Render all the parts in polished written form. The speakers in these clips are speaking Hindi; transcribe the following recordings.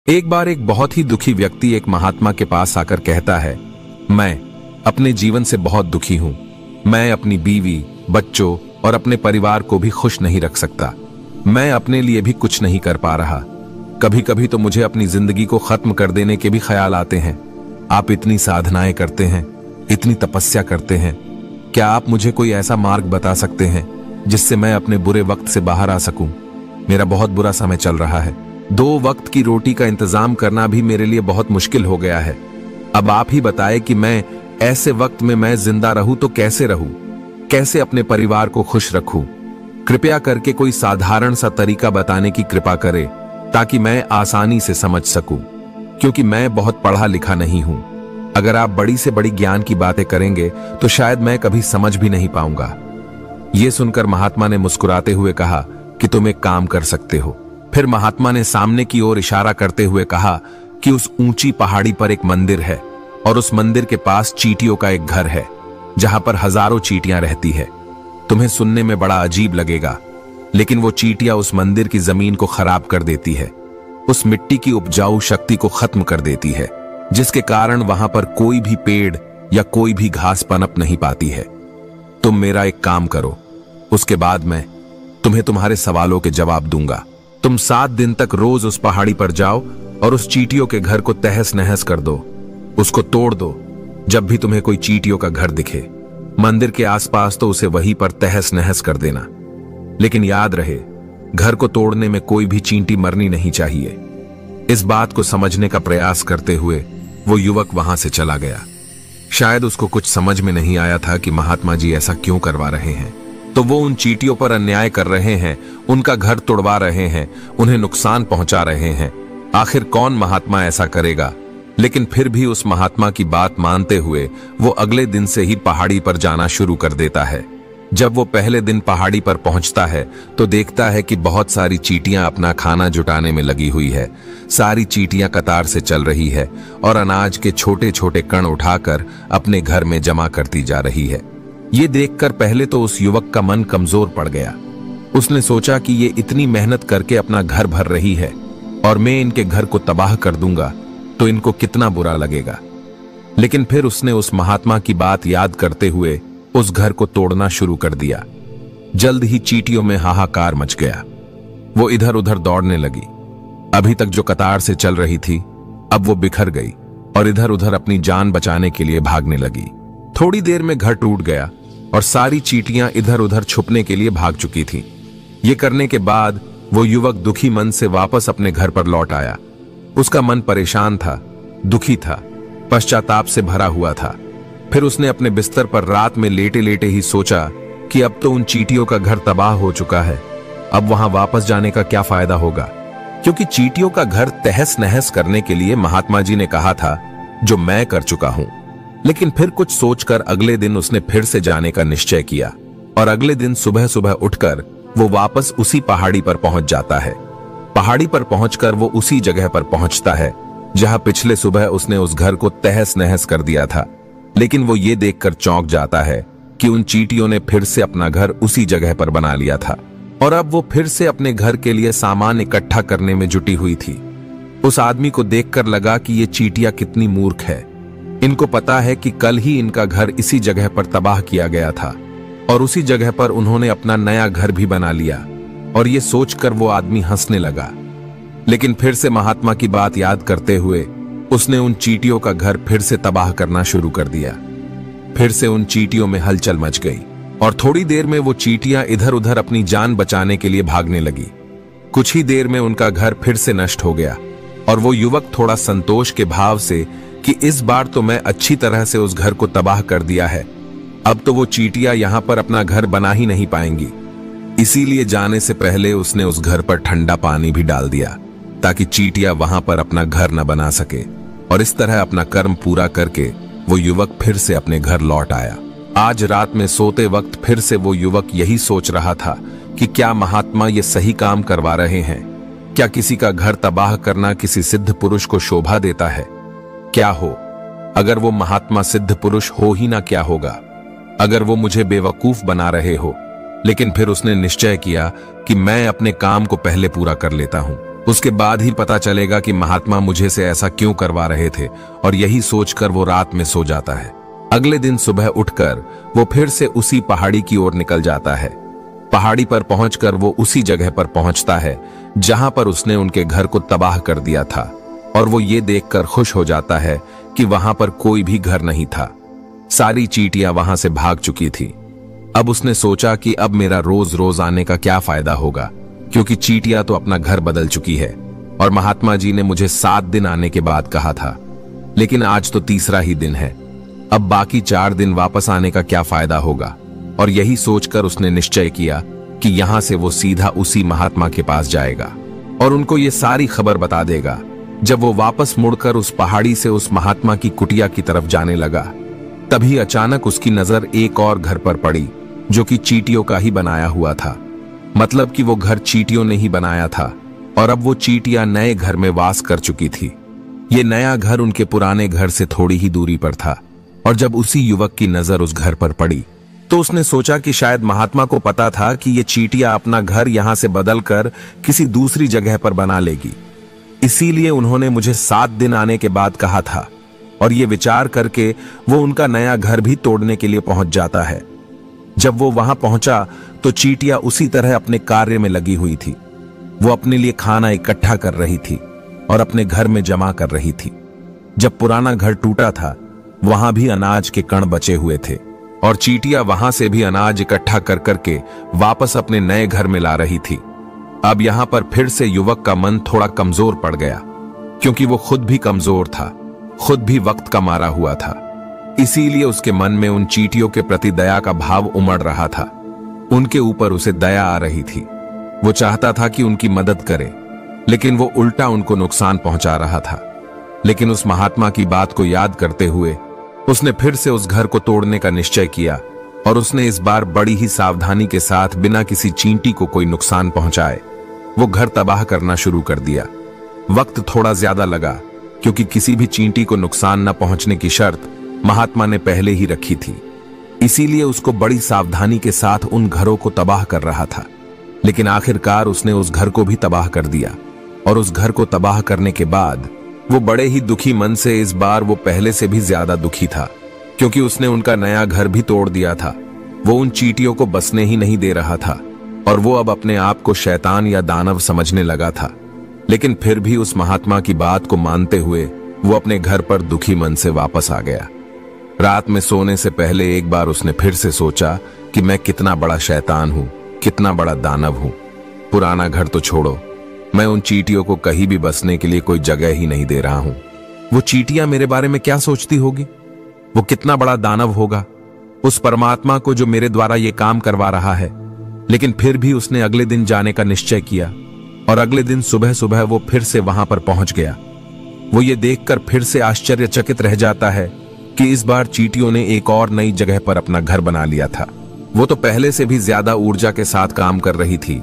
एक बार एक बहुत ही दुखी व्यक्ति एक महात्मा के पास आकर कहता है, मैं अपने जीवन से बहुत दुखी हूं। मैं अपनी बीवी, बच्चों और अपने परिवार को भी खुश नहीं रख सकता। मैं अपने लिए भी कुछ नहीं कर पा रहा। कभी कभी तो मुझे अपनी जिंदगी को खत्म कर देने के भी ख्याल आते हैं। आप इतनी साधनाएं करते हैं, इतनी तपस्या करते हैं, क्या आप मुझे कोई ऐसा मार्ग बता सकते हैं जिससे मैं अपने बुरे वक्त से बाहर आ सकूं? मेरा बहुत बुरा समय चल रहा है। 2 वक्त की रोटी का इंतजाम करना भी मेरे लिए बहुत मुश्किल हो गया है। अब आप ही बताएं कि मैं ऐसे वक्त में मैं जिंदा रहूं तो कैसे रहूं? कैसे अपने परिवार को खुश रखूं? कृपया करके कोई साधारण सा तरीका बताने की कृपा करें ताकि मैं आसानी से समझ सकूं, क्योंकि मैं बहुत पढ़ा लिखा नहीं हूं। अगर आप बड़ी से बड़ी ज्ञान की बातें करेंगे तो शायद मैं कभी समझ भी नहीं पाऊंगा। यह सुनकर महात्मा ने मुस्कुराते हुए कहा कि तुम एक काम कर सकते हो। फिर महात्मा ने सामने की ओर इशारा करते हुए कहा कि उस ऊंची पहाड़ी पर एक मंदिर है और उस मंदिर के पास चींटियों का एक घर है जहां पर हजारों चींटियां रहती है। तुम्हें सुनने में बड़ा अजीब लगेगा, लेकिन वो चींटियां उस मंदिर की जमीन को खराब कर देती है, उस मिट्टी की उपजाऊ शक्ति को खत्म कर देती है, जिसके कारण वहां पर कोई भी पेड़ या कोई भी घास पनप नहीं पाती है। तुम मेरा एक काम करो, उसके बाद मैं तुम्हें तुम्हारे सवालों के जवाब दूंगा। तुम 7 दिन तक रोज उस पहाड़ी पर जाओ और उस चींटियों के घर को तहस नहस कर दो, उसको तोड़ दो। जब भी तुम्हें कोई चींटियों का घर दिखे मंदिर के आसपास तो उसे वहीं पर तहस नहस कर देना। लेकिन याद रहे, घर को तोड़ने में कोई भी चींटी मरनी नहीं चाहिए। इस बात को समझने का प्रयास करते हुए वो युवक वहां से चला गया। शायद उसको कुछ समझ में नहीं आया था कि महात्मा जी ऐसा क्यों करवा रहे हैं। तो वो उन चींटियों पर अन्याय कर रहे हैं, उनका घर तोड़वा रहे हैं, उन्हें नुकसान पहुंचा रहे हैं। आखिर कौन महात्मा ऐसा करेगा? लेकिन फिर भी उस महात्मा की बात मानते हुए वो अगले दिन से ही पहाड़ी पर जाना शुरू कर देता है। जब वो पहले दिन पहाड़ी पर पहुंचता है तो देखता है कि बहुत सारी चींटियां अपना खाना जुटाने में लगी हुई है। सारी चींटियां कतार से चल रही है और अनाज के छोटे छोटे कण उठाकर अपने घर में जमा करती जा रही है। ये देखकर पहले तो उस युवक का मन कमजोर पड़ गया। उसने सोचा कि ये इतनी मेहनत करके अपना घर भर रही है और मैं इनके घर को तबाह कर दूंगा तो इनको कितना बुरा लगेगा। लेकिन फिर उसने उस महात्मा की बात याद करते हुए उस घर को तोड़ना शुरू कर दिया। जल्द ही चींटियों में हाहाकार मच गया। वो इधर उधर दौड़ने लगी। अभी तक जो कतार से चल रही थी अब वो बिखर गई और इधर उधर अपनी जान बचाने के लिए भागने लगी। थोड़ी देर में घर टूट गया और सारी चींटियां इधर उधर छुपने के लिए भाग चुकी थीं। ये करने के बाद वो युवक दुखी मन से वापस अपने घर पर लौट आया। उसका मन परेशान था, दुखी था, पश्चाताप से भरा हुआ था। फिर उसने अपने बिस्तर पर रात में लेटे लेटे ही सोचा कि अब तो उन चींटियों का घर तबाह हो चुका है, अब वहां वापस जाने का क्या फायदा होगा, क्योंकि चींटियों का घर तहस नहस करने के लिए महात्मा जी ने कहा था, जो मैं कर चुका हूं। लेकिन फिर कुछ सोचकर अगले दिन उसने फिर से जाने का निश्चय किया और अगले दिन सुबह सुबह उठकर वो वापस उसी पहाड़ी पर पहुंच जाता है। पहाड़ी पर पहुंचकर वो उसी जगह पर पहुंचता है जहां पिछले सुबह उसने उस घर को तहस नहस कर दिया था। लेकिन वो ये देखकर चौंक जाता है कि उन चींटियों ने फिर से अपना घर उसी जगह पर बना लिया था और अब वो फिर से अपने घर के लिए सामान इकट्ठा करने में जुटी हुई थी। उस आदमी को देखकर लगा कि ये चींटियां कितनी मूर्ख है। इनको पता है कि कल ही इनका घर इसी जगह पर तबाह किया गया था और उसी जगह पर उन्होंने अपना नया घर भी बना लिया। और ये सोचकर वो आदमी हंसने लगा। लेकिन फिर से महात्मा की बात याद करते हुए उसने उन चींटियों का घर फिर से तबाह करना शुरू कर दिया। फिर से उन चींटियों में हलचल मच गई और थोड़ी देर में वो चींटियां इधर उधर अपनी जान बचाने के लिए भागने लगी। कुछ ही देर में उनका घर फिर से नष्ट हो गया और वो युवक थोड़ा संतोष के भाव से कि इस बार तो मैं अच्छी तरह से उस घर को तबाह कर दिया है, अब तो वो चींटियां यहां पर अपना घर बना ही नहीं पाएंगी। इसीलिए जाने से पहले उसने उस घर पर ठंडा पानी भी डाल दिया ताकि चींटियां वहां पर अपना घर न बना सके। और इस तरह अपना कर्म पूरा करके वो युवक फिर से अपने घर लौट आया। आज रात में सोते वक्त फिर से वो युवक यही सोच रहा था कि क्या महात्मा ये सही काम करवा रहे हैं? क्या किसी का घर तबाह करना किसी सिद्ध पुरुष को शोभा देता है? क्या हो अगर वो महात्मा सिद्ध पुरुष हो ही ना, क्या होगा अगर वो मुझे बेवकूफ बना रहे हो? लेकिन फिर उसने निश्चय किया कि मैं अपने काम को पहले पूरा कर लेता हूं। उसके बाद ही पता चलेगा कि महात्मा मुझे से ऐसा क्यों करवा रहे थे, और यही सोचकर वो रात में सो जाता है। अगले दिन सुबह उठकर वो फिर से उसी पहाड़ी की ओर निकल जाता है। पहाड़ी पर पहुंचकर वो उसी जगह पर पहुंचता है जहां पर उसने उनके घर को तबाह कर दिया था, और वो ये देखकर खुश हो जाता है कि वहां पर कोई भी घर नहीं था। सारी चींटियां वहां से भाग चुकी थी। अब उसने सोचा कि अब मेरा रोज रोज आने का क्या फायदा होगा, क्योंकि चींटियां तो अपना घर बदल चुकी है, और महात्मा जी ने मुझे 7 दिन आने के बाद कहा था, लेकिन आज तो तीसरा ही दिन है। अब बाकी 4 दिन वापस आने का क्या फायदा होगा। और यही सोचकर उसने निश्चय किया कि यहां से वो सीधा उसी महात्मा के पास जाएगा और उनको ये सारी खबर बता देगा। जब वो वापस मुड़कर उस पहाड़ी से उस महात्मा की कुटिया की तरफ जाने लगा, तभी अचानक उसकी नजर एक और घर पर पड़ी जो कि चींटियों का ही बनाया हुआ था। मतलब कि वो घर चींटियों ने ही बनाया था, और अब वो चींटियां नए घर में वास कर चुकी थी। ये नया घर उनके पुराने घर से थोड़ी ही दूरी पर था, और जब उसी युवक की नजर उस घर पर पड़ी तो उसने सोचा कि शायद महात्मा को पता था कि ये चींटियां अपना घर यहां से बदलकर किसी दूसरी जगह पर बना लेगी, इसीलिए उन्होंने मुझे 7 दिन आने के बाद कहा था। और ये विचार करके वो उनका नया घर भी तोड़ने के लिए पहुंच जाता है। जब वो वहां पहुंचा तो चींटियां उसी तरह अपने कार्य में लगी हुई थी। वो अपने लिए खाना इकट्ठा कर रही थी और अपने घर में जमा कर रही थी। जब पुराना घर टूटा था, वहां भी अनाज के कण बचे हुए थे, और चींटियां वहां से भी अनाज इकट्ठा कर करके वापस अपने नए घर में ला रही थी। अब यहां पर फिर से युवक का मन थोड़ा कमजोर पड़ गया, क्योंकि वो खुद भी कमजोर था, खुद भी वक्त का मारा हुआ था। इसीलिए उसके मन में उन चींटियों के प्रति दया का भाव उमड़ रहा था। उनके ऊपर उसे दया आ रही थी। वो चाहता था कि उनकी मदद करे, लेकिन वो उल्टा उनको नुकसान पहुंचा रहा था। लेकिन उस महात्मा की बात को याद करते हुए उसने फिर से उस घर को तोड़ने का निश्चय किया, और उसने इस बार बड़ी ही सावधानी के साथ बिना किसी चींटी को कोई नुकसान पहुंचाए वो घर तबाह करना शुरू कर दिया। वक्त थोड़ा ज्यादा लगा, क्योंकि किसी भी चींटी को नुकसान न पहुंचने की शर्त महात्मा ने पहले ही रखी थी। इसीलिए उसको बड़ी सावधानी के साथ उन घरों को तबाह कर रहा था। लेकिन आखिरकार उसने उस घर को भी तबाह कर दिया, और उस घर को तबाह करने के बाद वो बड़े ही दुखी मन से, इस बार वो पहले से भी ज्यादा दुखी था, क्योंकि उसने उनका नया घर भी तोड़ दिया था। वो उन चींटियों को बसने ही नहीं दे रहा था, और वो अब अपने आप को शैतान या दानव समझने लगा था। लेकिन फिर भी उस महात्मा की बात को मानते हुए वो अपने घर पर दुखी मन से वापस आ गया। रात में सोने से पहले एक बार उसने फिर से सोचा कि मैं कितना बड़ा शैतान हूं, कितना बड़ा दानव हूं। पुराना घर तो छोड़ो, मैं उन चींटियों को कहीं भी बसने के लिए कोई जगह ही नहीं दे रहा हूं। वो चींटियां मेरे बारे में क्या सोचती होगी? वो कितना बड़ा दानव होगा उस परमात्मा को जो मेरे द्वारा ये काम करवा रहा है। लेकिन फिर भी उसने अगले दिन जाने का निश्चय किया, और अगले दिन सुबह सुबह वो फिर से वहां पर पहुंच गया। वो ये देखकर फिर से आश्चर्यचकित रह जाता है कि इस बार चींटियों ने एक और नई जगह पर अपना घर बना लिया था। वो तो पहले से भी ज्यादा ऊर्जा के साथ काम कर रही थी,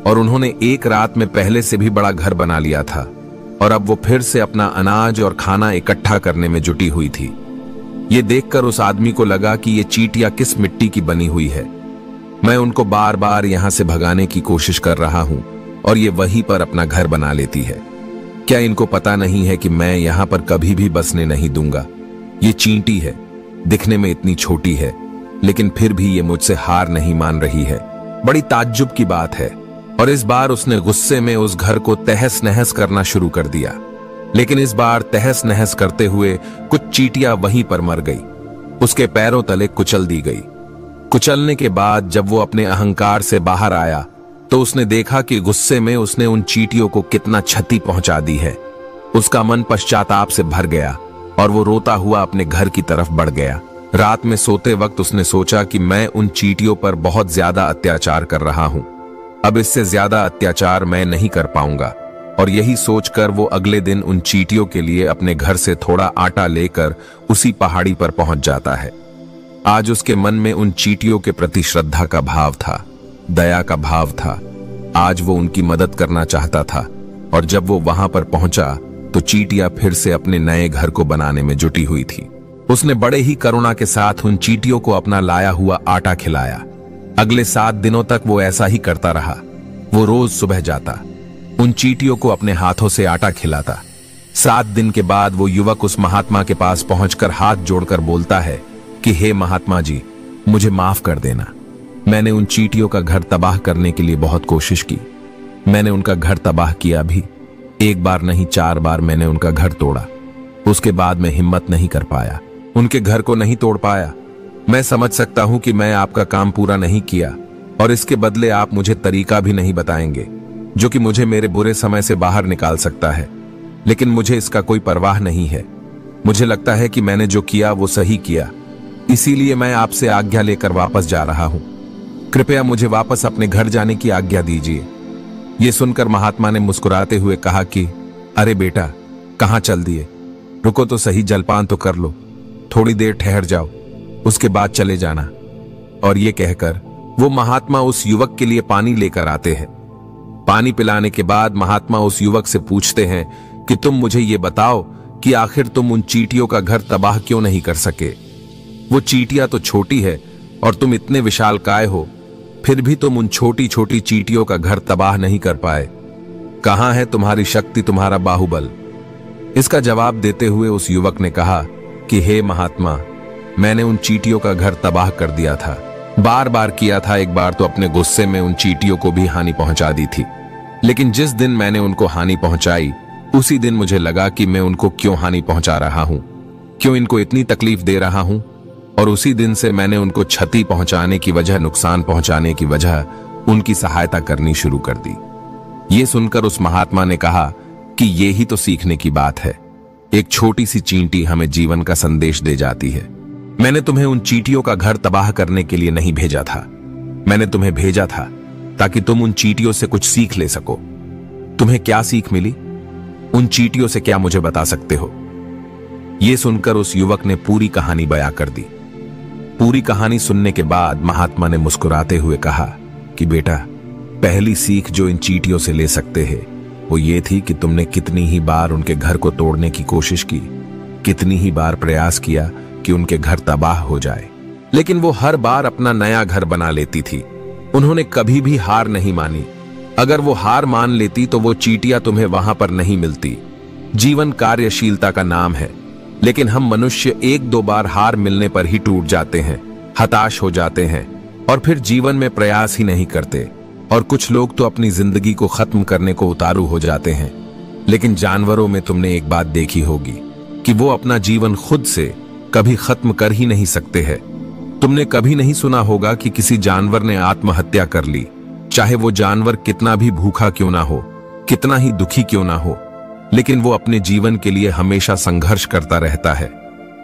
और उन्होंने एक रात में पहले से भी बड़ा घर बना लिया था, और अब वो फिर से अपना अनाज और खाना इकट्ठा करने में जुटी हुई थी। ये देखकर उस आदमी को लगा कि ये चींटियां किस मिट्टी की बनी हुई है। मैं उनको बार बार यहां से भगाने की कोशिश कर रहा हूं, और ये वहीं पर अपना घर बना लेती है। क्या इनको पता नहीं है कि मैं यहां पर कभी भी बसने नहीं दूंगा? ये चींटी है, दिखने में इतनी छोटी है, लेकिन फिर भी ये मुझसे हार नहीं मान रही है। बड़ी ताज्जुब की बात है। और इस बार उसने गुस्से में उस घर को तहस नहस करना शुरू कर दिया। लेकिन इस बार तहस नहस करते हुए कुछ चींटियां वहीं पर मर गई, उसके पैरों तले कुचल दी गई। कुचलने के बाद जब वो अपने अहंकार से बाहर आया तो उसने देखा कि गुस्से में उसने उन चींटियों को कितना क्षति पहुंचा दी है। उसका मन पश्चाताप से भर गया, और वो रोता हुआ अपने घर की तरफ बढ़ गया। रात में सोते वक्त उसने सोचा कि मैं उन चींटियों पर बहुत ज्यादा अत्याचार कर रहा हूं, अब इससे ज्यादा अत्याचार मैं नहीं कर पाऊंगा। और यही सोचकर वो अगले दिन उन चींटियों के लिए अपने घर से थोड़ा आटा लेकर उसी पहाड़ी पर पहुंच जाता है। आज उसके मन में उन चींटियों के प्रति श्रद्धा का भाव था, दया का भाव था। आज वो उनकी मदद करना चाहता था, और जब वो वहां पर पहुंचा तो चींटियां फिर से अपने नए घर को बनाने में जुटी हुई थी। उसने बड़े ही करुणा के साथ उन चींटियों को अपना लाया हुआ आटा खिलाया। अगले 7 दिनों तक वो ऐसा ही करता रहा। वो रोज सुबह जाता, उन चींटियों को अपने हाथों से आटा खिलाता। 7 दिन के बाद वो युवक उस महात्मा के पास पहुंचकर हाथ जोड़कर बोलता है कि हे महात्मा जी, मुझे माफ कर देना। मैंने उन चींटियों का घर तबाह करने के लिए बहुत कोशिश की। मैंने उनका घर तबाह किया भी। 1 बार नहीं 4 बार मैंने उनका घर तोड़ा। उसके बाद मैं हिम्मत नहीं कर पाया, उनके घर को नहीं तोड़ पाया। मैं समझ सकता हूं कि मैं आपका काम पूरा नहीं किया और इसके बदले आप मुझे तरीका भी नहीं बताएंगे जो कि मुझे मेरे बुरे समय से बाहर निकाल सकता है, लेकिन मुझे इसका कोई परवाह नहीं है। मुझे लगता है कि मैंने जो किया वो सही किया, इसीलिए मैं आपसे आज्ञा लेकर वापस जा रहा हूं। कृपया मुझे वापस अपने घर जाने की आज्ञा दीजिए। ये सुनकर महात्मा ने मुस्कुराते हुए कहा कि अरे बेटा, कहां चल दिए? रुको तो सही, जलपान तो कर लो, थोड़ी देर ठहर जाओ, उसके बाद चले जाना। और ये कहकर वो महात्मा उस युवक के लिए पानी लेकर आते हैं। पानी पिलाने के बाद महात्मा उस युवक से पूछते हैं कि तुम मुझे ये बताओ कि आखिर तुम उन चींटियों का घर तबाह क्यों नहीं कर सके? वो चींटियां तो छोटी है और तुम इतने विशालकाय हो, फिर भी तुम उन छोटी छोटी चींटियों का घर तबाह नहीं कर पाए। कहां है तुम्हारी शक्ति, तुम्हारा बाहुबल? इसका जवाब देते हुए उस युवक ने कहा कि हे महात्मा, मैंने उन चींटियों का घर तबाह कर दिया था। बार बार किया था। एक बार तो अपने गुस्से में उन चींटियों को भी हानि पहुंचा दी थी, लेकिन जिस दिन मैंने उनको हानि पहुंचाई उसी दिन मुझे लगा कि मैं उनको क्यों हानि पहुंचा रहा हूं, क्यों इनको इतनी तकलीफ दे रहा हूं, और उसी दिन से मैंने उनको क्षति पहुंचाने की वजह, नुकसान पहुंचाने की वजह उनकी सहायता करनी शुरू कर दी। ये सुनकर उस महात्मा ने कहा कि ये ही तो सीखने की बात है। एक छोटी सी चींटी हमें जीवन का संदेश दे जाती है। मैंने तुम्हें उन चींटियों का घर तबाह करने के लिए नहीं भेजा था, मैंने तुम्हें भेजा था ताकि तुम उन चींटियों से कुछ सीख ले सको। तुम्हें क्या सीख मिली? उन चींटियों से क्या मुझे बता सकते हो? यह सुनकर उस युवक ने पूरी कहानी बयां कर दी। पूरी कहानी सुनने के बाद महात्मा ने मुस्कुराते हुए कहा कि बेटा, पहली सीख जो इन चींटियों से ले सकते हैं वो ये थी कि तुमने कितनी ही बार उनके घर को तोड़ने की कोशिश की, कितनी ही बार प्रयास किया कि उनके घर तबाह हो जाए, लेकिन वो हर बार अपना नया घर बना लेती थी। उन्होंने कभी भी हार नहीं मानी। अगर वो हार मान लेती तो वो चींटियां तुम्हें वहां पर नहीं मिलती। जीवन कार्यशीलता का नाम है, लेकिन हम मनुष्य 1-2 बार हार मिलने पर ही टूट जाते हैं, हताश हो जाते हैं और फिर जीवन में प्रयास ही नहीं करते। और कुछ लोग तो अपनी जिंदगी को खत्म करने को उतारू हो जाते हैं। लेकिन जानवरों में तुमने एक बात देखी होगी कि वो अपना जीवन खुद से कभी खत्म कर ही नहीं सकते हैं। तुमने कभी नहीं सुना होगा कि किसी जानवर ने आत्महत्या कर ली, चाहे वो जानवर कितना भी भूखा क्यों ना हो, कितना ही दुखी क्यों ना हो, लेकिन वो अपने जीवन के लिए हमेशा संघर्ष करता रहता है।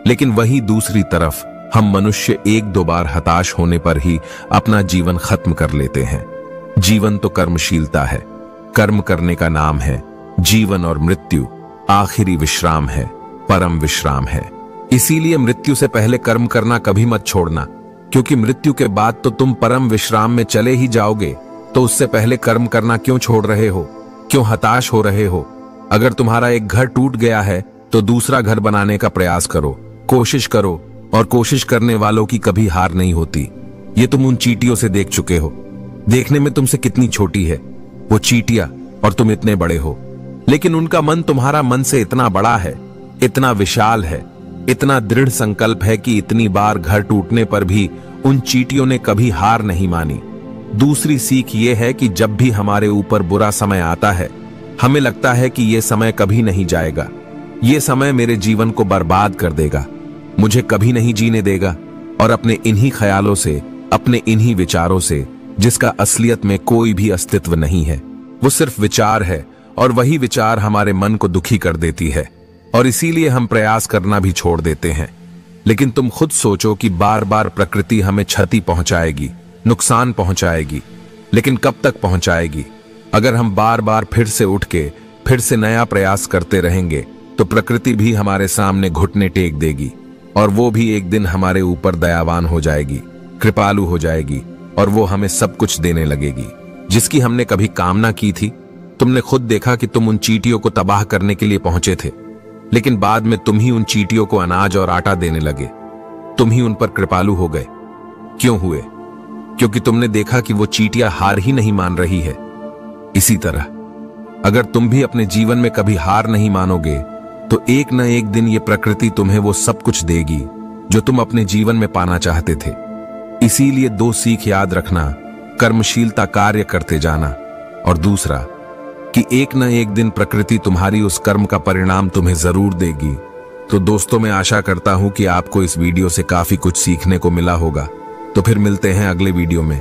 लेकिन वही दूसरी तरफ हम मनुष्य 1-2 बार हताश होने पर ही अपना जीवन खत्म कर लेते हैं। जीवन तो कर्मशीलता है, कर्म करने का नाम है। जीवन और मृत्यु आखिरी विश्राम है, परम विश्राम है। इसीलिए मृत्यु से पहले कर्म करना कभी मत छोड़ना, क्योंकि मृत्यु के बाद तो तुम परम विश्राम में चले ही जाओगे। तो उससे पहले कर्म करना क्यों छोड़ रहे हो? क्यों हताश हो रहे हो? अगर तुम्हारा एक घर टूट गया है तो दूसरा घर बनाने का प्रयास करो, कोशिश करो, और कोशिश करने वालों की कभी हार नहीं होती। ये तुम उन चींटियों से देख चुके हो। देखने में तुमसे कितनी छोटी है वो चींटियां और तुम इतने बड़े हो, लेकिन उनका मन तुम्हारा मन से इतना बड़ा है, इतना विशाल है, इतना दृढ़ संकल्प है कि इतनी बार घर टूटने पर भी उन चींटियों ने कभी हार नहीं मानी। दूसरी सीख ये है कि जब भी हमारे ऊपर बुरा समय आता है, हमें लगता है कि यह समय कभी नहीं जाएगा, यह समय मेरे जीवन को बर्बाद कर देगा, मुझे कभी नहीं जीने देगा। और अपने इन्हीं ख्यालों से, अपने इन्हीं विचारों से, जिसका असलियत में कोई भी अस्तित्व नहीं है, वो सिर्फ विचार है, और वही विचार हमारे मन को दुखी कर देती है और इसीलिए हम प्रयास करना भी छोड़ देते हैं। लेकिन तुम खुद सोचो कि बार बार प्रकृति हमें क्षति पहुंचाएगी, नुकसान पहुंचाएगी, लेकिन कब तक पहुंचाएगी? अगर हम बार बार फिर से उठ के फिर से नया प्रयास करते रहेंगे तो प्रकृति भी हमारे सामने घुटने टेक देगी और वो भी एक दिन हमारे ऊपर दयावान हो जाएगी, कृपालु हो जाएगी और वो हमें सब कुछ देने लगेगी जिसकी हमने कभी कामना की थी। तुमने खुद देखा कि तुम उन चींटियों को तबाह करने के लिए पहुंचे थे, लेकिन बाद में तुम ही उन चींटियों को अनाज और आटा देने लगे। तुम ही उन पर कृपालु हो गए। क्यों हुए? क्योंकि तुमने देखा कि वो चींटियां हार ही नहीं मान रही है। इसी तरह अगर तुम भी अपने जीवन में कभी हार नहीं मानोगे तो एक न एक दिन ये प्रकृति तुम्हें वो सब कुछ देगी जो तुम अपने जीवन में पाना चाहते थे। इसीलिए दो सीख याद रखना, कर्मशीलता कार्य करते जाना, और दूसरा कि एक न एक दिन प्रकृति तुम्हारी उस कर्म का परिणाम तुम्हें जरूर देगी। तो दोस्तों, मैं आशा करता हूं कि आपको इस वीडियो से काफी कुछ सीखने को मिला होगा। तो फिर मिलते हैं अगले वीडियो में।